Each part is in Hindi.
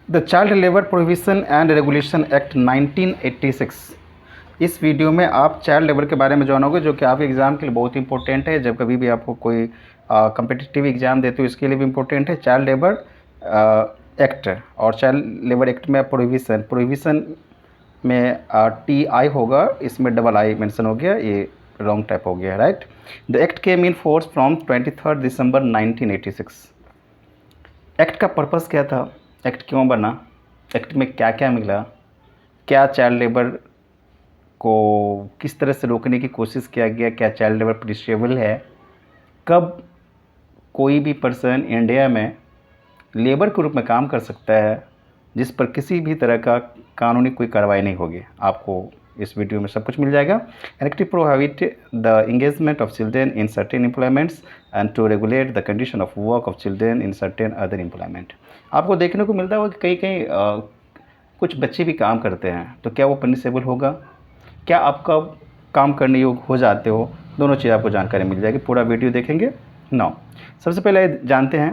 The child labour prohibition and regulation act 1986। इस वीडियो में आप चाइल्ड लेबर के बारे में जानोगे, जो कि आपके एग्ज़ाम के लिए बहुत इंपॉर्टेंट है। जब कभी भी आपको कोई कम्पिटिटिव एग्ज़ाम देते हो, इसके लिए भी इम्पोर्टेंट है। चाइल्ड लेबर एक्ट और चाइल्ड लेबर एक्ट में प्रोहिबिशन में टी आई होगा, इसमें डबल आई मेंशन हो गया, ये रॉन्ग टाइप हो गया, right. The act came in force from 23 December 1986। Act का पर्पस क्या था, एक्ट क्यों बना, एक्ट में क्या क्या मिला, क्या चाइल्ड लेबर को किस तरह से रोकने की कोशिश किया गया, क्या चाइल्ड लेबर पनिशेबल है, कब कोई भी पर्सन इंडिया में लेबर के रूप में काम कर सकता है जिस पर किसी भी तरह का कानूनी कोई कार्रवाई नहीं होगी। आपको इस वीडियो में सब कुछ मिल जाएगा। Act prohibit the engagement of children in certain employments and to regulate the condition of work of children in certain other employment. आपको देखने को मिलता है कि कहीं कहीं कुछ बच्चे भी काम करते हैं, तो क्या वो पनिशेबल होगा, क्या आपका काम करने योग्य हो जाते हो, दोनों चीज़ आपको जानकारी मिल जाएगी। पूरा वीडियो देखेंगे। नाउ सबसे पहले जानते हैं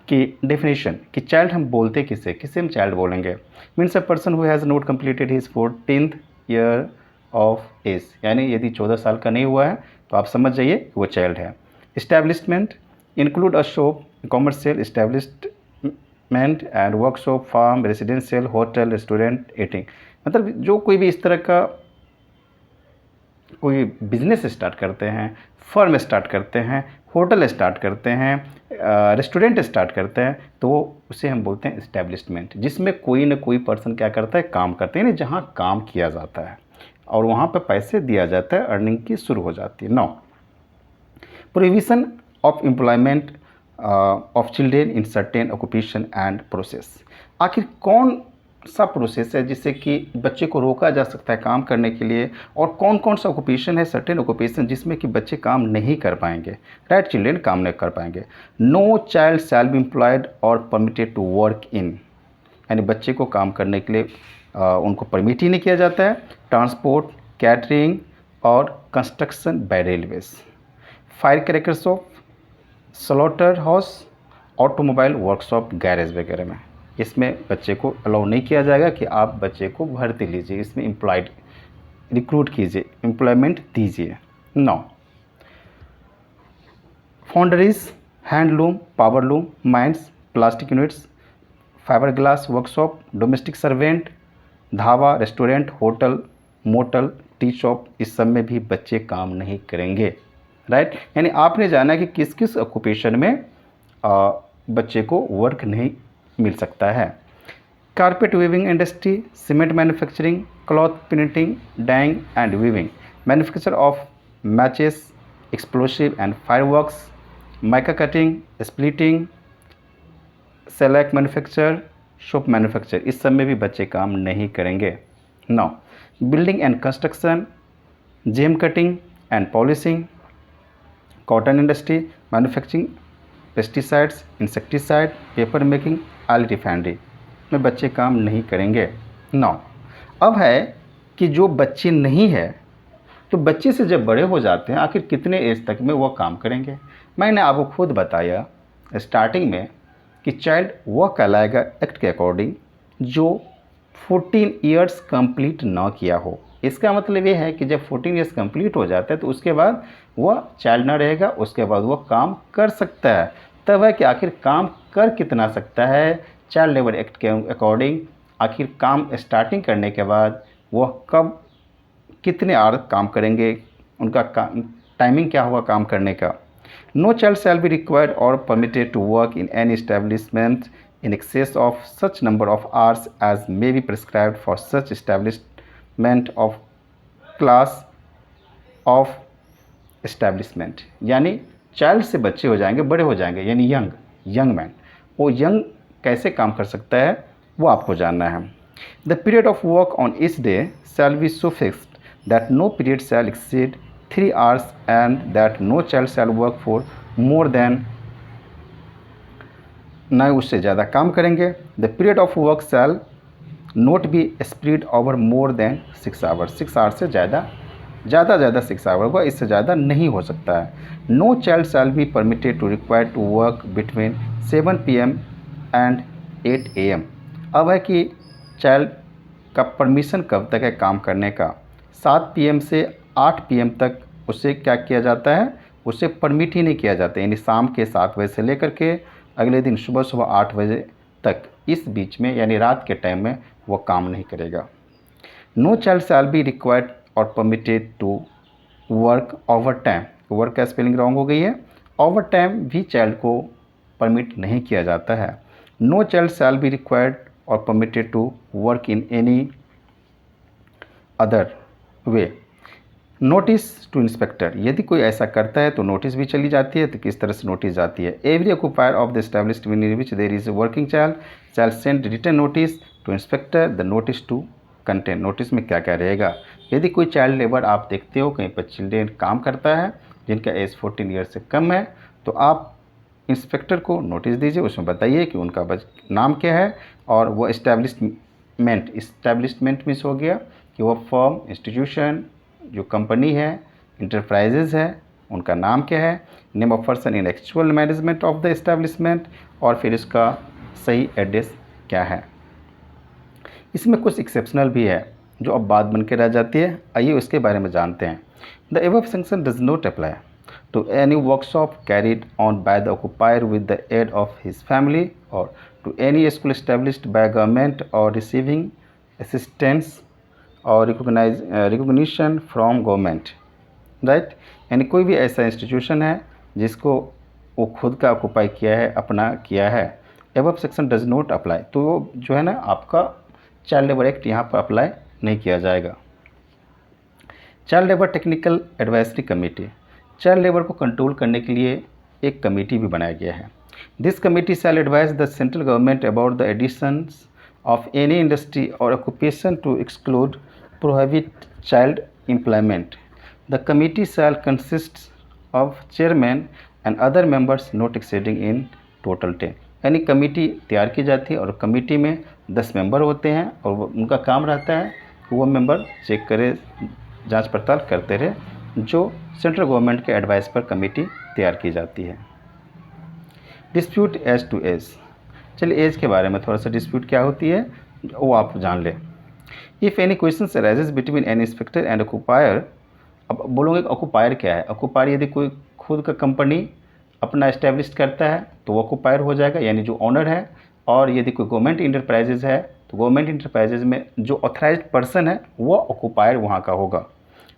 कि डेफिनेशन कि चाइल्ड हम बोलते किसे हम चाइल्ड बोलेंगे। Means a person who has not completed his 14th year of age, यानी यदि 14 साल का नहीं हुआ है तो आप समझ जाइए कि वो चाइल्ड है। Establishment include a shop, commercial establishment and workshop, farm, residential, hotel, restaurant, eating. मतलब जो कोई भी इस तरह का कोई बिजनेस स्टार्ट करते हैं, फर्म स्टार्ट करते हैं, होटल स्टार्ट करते हैं, रेस्टोरेंट स्टार्ट करते हैं, तो उसे हम बोलते हैं इस्टेब्लिशमेंट, जिसमें कोई ना कोई पर्सन क्या करता है, काम करते हैं, जहाँ काम किया जाता है और वहाँ पर पैसे दिया जाता है, अर्निंग की शुरू हो जाती है। Now, prohibition of employment of children in certain occupation and process. आखिर कौन सा प्रोसेस है जिससे कि बच्चे को रोका जा सकता है काम करने के लिए, और कौन कौन सा ऑक्यूपेशन है, सर्टेन ऑक्यूपेशन, जिसमें कि बच्चे काम नहीं कर पाएंगे, राइट, चिल्ड्रेन काम नहीं कर पाएंगे। No child shall be employed और परमिटेड टू वर्क इन, यानी बच्चे को काम करने के लिए उनको परमिट ही नहीं किया जाता है। ट्रांसपोर्ट, कैटरिंग और construction bye railways, fire crackers of, slaughter house, automobile workshop, garage वगैरह में इसमें बच्चे को अलाउ नहीं किया जाएगा कि आप बच्चे को भर्ती लीजिए, इसमें एम्प्लॉयड रिक्रूट कीजिए, एम्प्लॉयमेंट दीजिए। Now, foundries, handloom, powerloom, mines, plastic units, fibre glass workshop, domestic servant, dhaba, restaurant, hotel, motel, tea shop, इस सब में भी बच्चे काम नहीं करेंगे, राइट। यानी आपने जाना कि किस किस ऑक्यूपेशन में बच्चे को वर्क नहीं मिल सकता है। Carpet weaving industry, cement manufacturing, cloth printing, dyeing and weaving, manufacture of matches, explosive and fireworks, mica cutting, splitting, select manufacture, shop manufacture, इस सब में भी बच्चे काम नहीं करेंगे। Now, building and construction, gem cutting and polishing, cotton industry, manufacturing pesticides, insecticide, paper making, oil refinery में बच्चे काम नहीं करेंगे। नौ, अब है कि जो बच्चे नहीं है, तो बच्चे से जब बड़े हो जाते हैं, आखिर कितने एज तक में वो काम करेंगे। मैंने आपको खुद बताया स्टार्टिंग में कि चाइल्ड वह कहलाएगा एक्ट के अकॉर्डिंग जो 14 ईयर्स कंप्लीट ना किया हो। इसका मतलब ये है कि जब 14 ईयर्स कंप्लीट हो जाता है तो उसके बाद वह चाइल्ड ना रहेगा, उसके बाद वह काम कर सकता है। तब है कि आखिर काम कर कितना सकता है चाइल्ड लेबर एक्ट के अकॉर्डिंग, आखिर काम स्टार्टिंग करने के बाद वह कब कितने आवर काम करेंगे, उनका टाइमिंग क्या होगा काम करने का। No child shall be required और permitted to work in any establishment in excess of such number of hours as may be prescribed for such establishment of class of establishment। यानी चाइल्ड से बच्चे हो जाएंगे, बड़े हो जाएंगे, यानी यंग मैन, वो यंग कैसे काम कर सकता है वो आपको जानना है। The period of work on each day shall be so fixed that no period shall exceed 3 hours and that no child shall work for more than, न उससे ज़्यादा काम करेंगे। The period of work shall not be spread over more than 6 hours, 6 hours से ज़्यादा 6 hour होगा, इससे ज़्यादा नहीं हो सकता है। No child shall be permitted to require to work between 7 PM and 8 AM। अब है कि चाइल्ड का परमिशन कब तक है काम करने का। 7 PM से 8 PM तक उसे क्या किया जाता है, उसे परमिट ही नहीं किया जाता, यानी शाम के 7 बजे से लेकर के अगले दिन सुबह सुबह 8 बजे तक, इस बीच में यानी रात के टाइम में वो काम नहीं करेगा। No child shall be required और permitted to work overtime. Work का स्पेलिंग रॉन्ग हो गई है, ओवर टाइम भी चाइल्ड को परमिट नहीं किया जाता है। No child shall be required और permitted to work in any other way. Notice to inspector, यदि कोई ऐसा करता है तो नोटिस भी चली जाती है। तो किस तरह से नोटिस जाती है, every occupier of the established in which there is a working child shall send written notice to inspector the notice to content. Notice में क्या क्या रहेगा, यदि कोई चाइल्ड लेबर आप देखते हो कहीं पर चिल्ड्रेन काम करता है जिनका एज 14 ईयर से कम है, तो आप इंस्पेक्टर को नोटिस दीजिए, उसमें बताइए कि उनका नाम क्या है और वो इस्टेब्लिशमेंट मीन्स हो गया कि वो फर्म, इंस्टीट्यूशन, जो कंपनी है, इंटरप्राइजेज है, उनका नाम क्या है, name of person in actual management of the establishment, और फिर इसका सही एड्रेस क्या है। इसमें कुछ एक्सेप्शनल भी है जो अब बात बन के रह जाती है, आइए उसके बारे में जानते हैं। The above section does not apply to any workshop carried on by the occupier with the aid of his family और to any school established by government और रिसीविंग असिस्टेंस और रिकॉग्निशन फ्रॉम गवर्नमेंट, राइट। यानी कोई भी ऐसा इंस्टीट्यूशन है जिसको वो खुद का ऑक्यूपाई किया है, अपना किया है, above section does not apply, तो वो जो है ना आपका चाइल्ड लेबर एक्ट यहाँ पर अप्लाई नहीं किया जाएगा। Child labour technical advisory committee, child labour को कंट्रोल करने के लिए एक कमेटी भी बनाया गया है। This committee shall advise the central government about the additions of any industry or occupation to exclude, prohibit child employment. The committee shall consist of chairman and other members not exceeding in total 10. यानी कमेटी तैयार की जाती है और कमेटी में 10 मेंबर होते हैं और उनका काम रहता है कि वो मेंबर चेक करे, जांच पड़ताल करते रहे, जो सेंट्रल गवर्नमेंट के एडवाइस पर कमेटी तैयार की जाती है। डिस्प्यूट एज टू एज, चलिए एज के बारे में थोड़ा सा, डिस्प्यूट क्या होती है वो आप जान लें। If any question arises between an inspector and occupier, अब बोलोगे ऑक्यूपायर क्या है, ऑक्यूपायर यदि कोई खुद का कंपनी अपना इस्टेब्लिश करता है तो वो ऑक्यूपायर हो जाएगा, यानी जो ऑनर है, और यदि कोई गवर्नमेंट इंटरप्राइजेज है तो गवर्नमेंट इंटरप्राइजेज में जो ऑथराइज्ड पर्सन है वो ऑक्यूपायर वहाँ का होगा।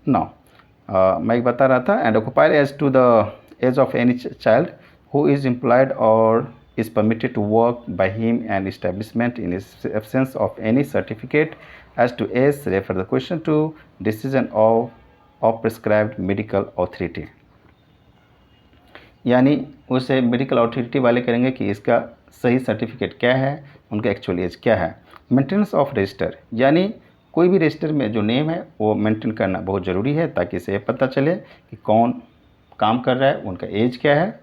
नाउ मैं बता रहा था, and occupier as to the age of any child who is employed और is permitted to work by him and establishment in his absence of any certificate as to age, refer the question to decision of prescribed medical authority। यानी उसे मेडिकल अथॉरिटी वाले करेंगे कि इसका सही सर्टिफिकेट क्या है, उनका एक्चुअल एज क्या है। मेंटेनेंस ऑफ रजिस्टर, यानी कोई भी रजिस्टर में जो नेम है वो मेंटेन करना बहुत ज़रूरी है ताकि इसे पता चले कि कौन काम कर रहा है, उनका एज क्या है।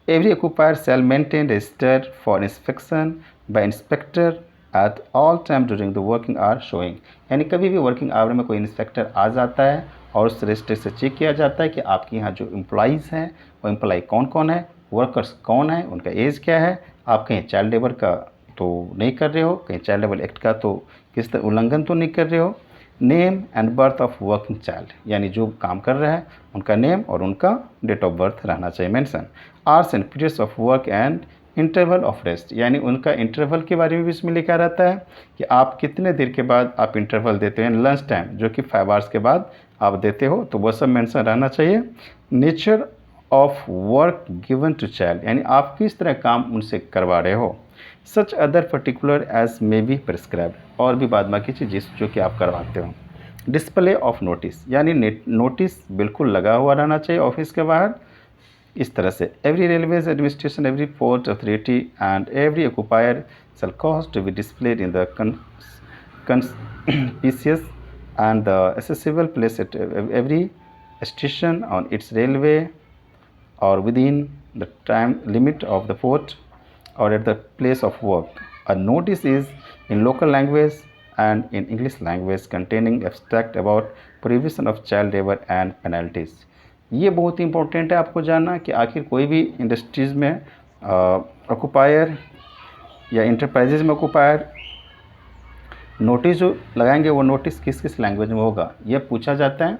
Every occupier shall maintain register for inspection by inspector at all time during the working hour showing, यानी कभी भी वर्किंग आवर में कोई इंस्पेक्टर आ जाता है और उस रजिस्टर से चेक किया जाता है कि आपके यहाँ जो एम्प्लॉइज़ हैं वो एम्प्लॉय कौन कौन है, वर्कर्स कौन है, उनका एज क्या है, आप कहीं चाइल्ड लेबर का तो नहीं कर रहे हो, कहीं चाइल्ड लेबर एक्ट का तो किस तरह उल्लंघन तो नहीं कर रहे हो। Name and birth of working child, यानी जो काम कर रहा है उनका नेम और उनका डेट ऑफ बर्थ रहना चाहिए mention. Hours and periods of work and interval of rest, यानी उनका इंटरवल के बारे में भी इसमें लिखा रहता है कि आप कितने देर के बाद आप इंटरवल देते हैं, लंच टाइम जो कि 5 आवर्स के बाद आप देते हो, तो वो सब मेंशन रहना चाहिए। Nature of work given to child, यानी आप किस तरह काम उनसे करवा रहे हो। Such other particular as may be prescribed, और भी बाद बाकी चीज़ जो कि आप करवाते हो। डिस्प्ले ऑफ नोटिस, यानी नोटिस बिल्कुल लगा हुआ रहना चाहिए ऑफिस के बाहर, इस तरह से। Every railways administration, every port authority and every occupier shall cause to be displayed in the conspicuous and the accessible place at every station on its railway or within the time limit of the port or at the place of work. A notice is in local language and in English language containing abstract about prohibition of child labor and penalties. ये बहुत इंपॉर्टेंट है आपको जानना कि आखिर कोई भी इंडस्ट्रीज़ में ऑक्यूपायर या इंटरप्राइजेज में ऑक्यूपायर नोटिस जो लगाएंगे वो नोटिस किस किस लैंग्वेज में होगा ये पूछा जाता है।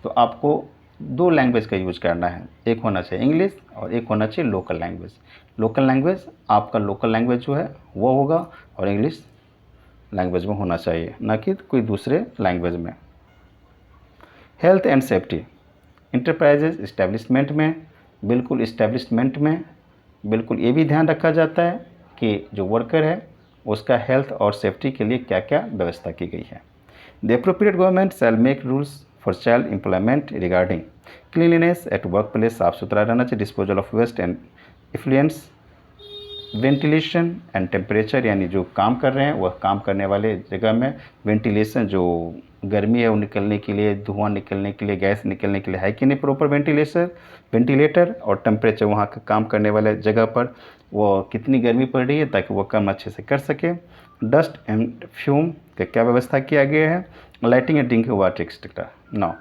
तो आपको 2 लैंग्वेज का यूज करना है, एक होना चाहिए इंग्लिश और एक होना चाहिए लोकल लैंग्वेज। लोकल लैंग्वेज आपका लोकल लैंग्वेज जो है वो होगा और इंग्लिश लैंग्वेज में होना चाहिए, ना कि कोई दूसरे लैंग्वेज में। Health and safety enterprises establishment में, बिल्कुल इस्टेब्लिशमेंट में बिल्कुल ये भी ध्यान रखा जाता है कि जो वर्कर है उसका हेल्थ और सेफ्टी के लिए क्या क्या व्यवस्था की गई है। The appropriate government shall make rules for child employment regarding cleanliness at workplace, साफ सुथरा रहना चाहिए, disposal of waste and effluence, ventilation and temperature, यानी जो काम कर रहे हैं वह काम करने वाले जगह में वेंटिलेशन, जो गर्मी है वो निकलने के लिए, धुआं निकलने के लिए, गैस निकलने के लिए है कि नहीं प्रॉपर वेंटिलेटर, और टेम्परेचर वहाँ का काम करने वाले जगह पर वो कितनी गर्मी पड़ रही है ताकि वो काम अच्छे से कर सके। डस्ट एंड फ्यूम का क्या व्यवस्था किया गया है। Lighting and drinking water etcetera. Now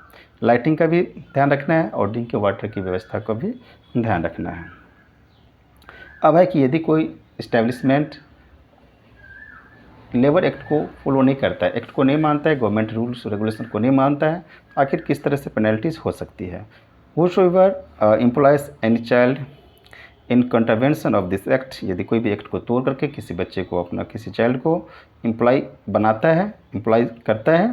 lighting का भी ध्यान रखना है और ड्रिंकिंग वाटर की व्यवस्था को भी ध्यान रखना है। अब है कि यदि कोई इस्टेब्लिशमेंट लेबर एक्ट को फॉलो नहीं करता है, एक्ट को नहीं मानता है, गवर्नमेंट रूल्स रेगुलेशन को नहीं मानता है, आखिर किस तरह से पेनल्टीज हो सकती है। Whosoever employs any child in contravention of this act, यदि कोई भी एक्ट को तोड़ करके किसी बच्चे को, अपना किसी चाइल्ड को एम्प्लॉय बनाता है, एम्प्लॉय करता है,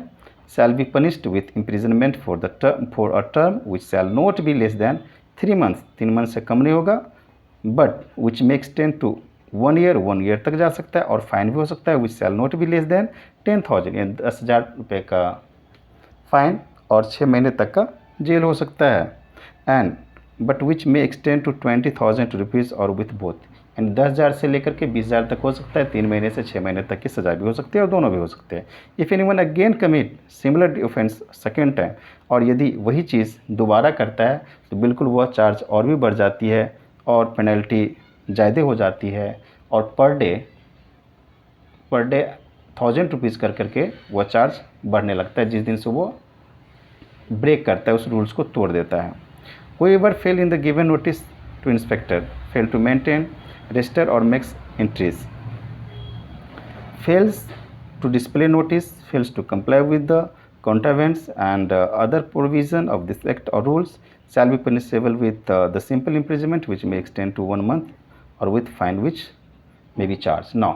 shall be punished with imprisonment for a term which shall not be less than 3 months, 3 months से कम नहीं होगा, but which may extend to 1 year, 1 year तक जा सकता है, और फाइन भी हो सकता है which shall not be less than 10,000, यानी 10,000 रुपये का फाइन और 6 महीने तक का जेल हो सकता है। And but which may extend to 20,000 rupees और विथ बोथ, यानी 10,000 से लेकर के 20,000 तक हो सकता है, 3 महीने से 6 महीने तक की सज़ा भी हो सकती है और दोनों भी हो सकते हैं। If anyone again commit similar offence second time, और यदि वही चीज़ दोबारा करता है तो बिल्कुल वह चार्ज और भी बढ़ जाती है और पेनल्टी ज़्यादा हो जाती है, और पर डे 1,000 रुपीज़ कर करके वह चार्ज बढ़ने लगता है जिस दिन से वो ब्रेक करता है, उस रूल्स को तोड़ देता है। Whoever fail in the given notice to inspector, fail to maintain, register or makes entries, fails to display notice, fails to comply with the contraventions and other provision of this act or rules shall be punishable with the simple imprisonment which may extend to 1 month or with fine which may be charged. Now,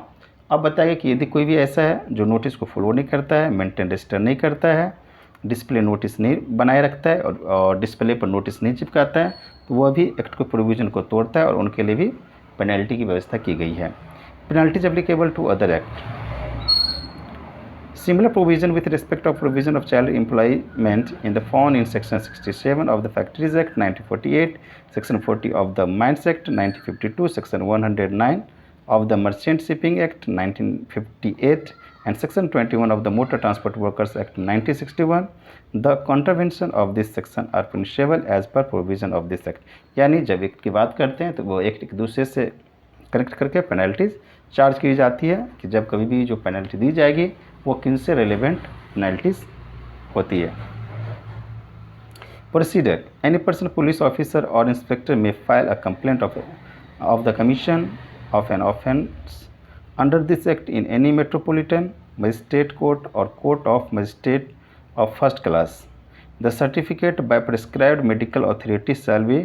अब बताइए कि यदि कोई भी ऐसा है जो नोटिस को फॉलो नहीं करता है, मेंटेन रजिस्टर नहीं करता है, डिस्प्ले नोटिस नहीं बनाए रखता है और डिस्प्ले पर नोटिस नहीं चिपकाता है, तो वह भी एक्ट के प्रोविज़न को तोड़ता है और उनके लिए भी पेनल्टी की व्यवस्था की गई है। Penalties applicable to other act. Similar provision with respect of provision of child employment in the found in Section 67 of the Factories Act 1948, Section 40 of the Mines Act 1952, Section 109 of the Merchant Shipping Act 1958, and Section 21 of the Motor Transport Workers Act 1961. The contravention of this section are punishable as per provision of this act. यानी जब एक्ट की बात करते हैं तो वो एक्ट एक दूसरे से कनेक्ट करके पेनल्टीज चार्ज की जाती है कि जब कभी भी जो पेनल्टी दी जाएगी वो किन से रेलेवेंट पेनल्टीज होती है। Procedure, any person, police officer और इंस्पेक्टर में file a complaint of the commission of an offence under this act in any metropolitan magistrate court or court of magistrate of first class. The certificate by prescribed medical authority shall be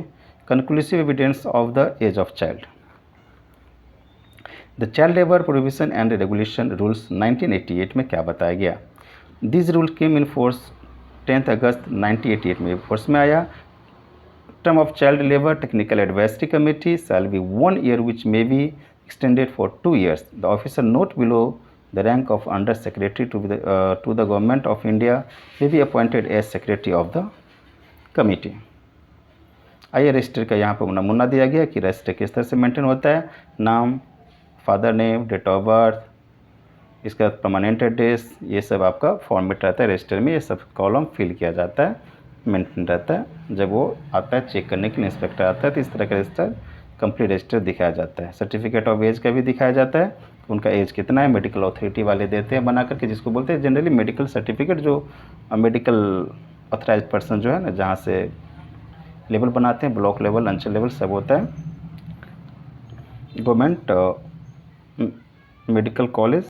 conclusive evidence of the age of child. The Child Labour Prohibition and Regulation Rules 1988 में क्या बताया गया? These rules came in force 10 अगस्त 1988 में फोर्स में आया। Term of child labor technical advisory committee shall be 1 year which may be extended for 2 years. The officer not below the rank of under secretary to the government of India may be appointed as secretary of the committee. आइए रजिस्टर का यहाँ पर नमूना दिया गया कि रजिस्टर किस तरह से मेंटेन होता है। नाम, father name, date of birth, इसका परमानेंट एड्रेस, ये सब आपका फॉर्मेट रहता है रजिस्टर में, ये सब कॉलम फिल किया जाता है, मेंटेन रहता है। जब वो आता है चेक करने के लिए, इंस्पेक्टर आता है, तो इस तरह का रजिस्टर, कंप्लीट रजिस्टर दिखाया जाता है। सर्टिफिकेट ऑफ एज का भी दिखाया जाता है, उनका एज कितना है, मेडिकल अथॉरिटी वाले देते हैं बना करके, जिसको बोलते हैं जनरली मेडिकल सर्टिफिकेट, जो मेडिकल ऑथराइज पर्सन जो है ना, जहाँ से लेवल बनाते हैं, ब्लॉक लेवल, अंचल लेवल सब होता है। Government medical college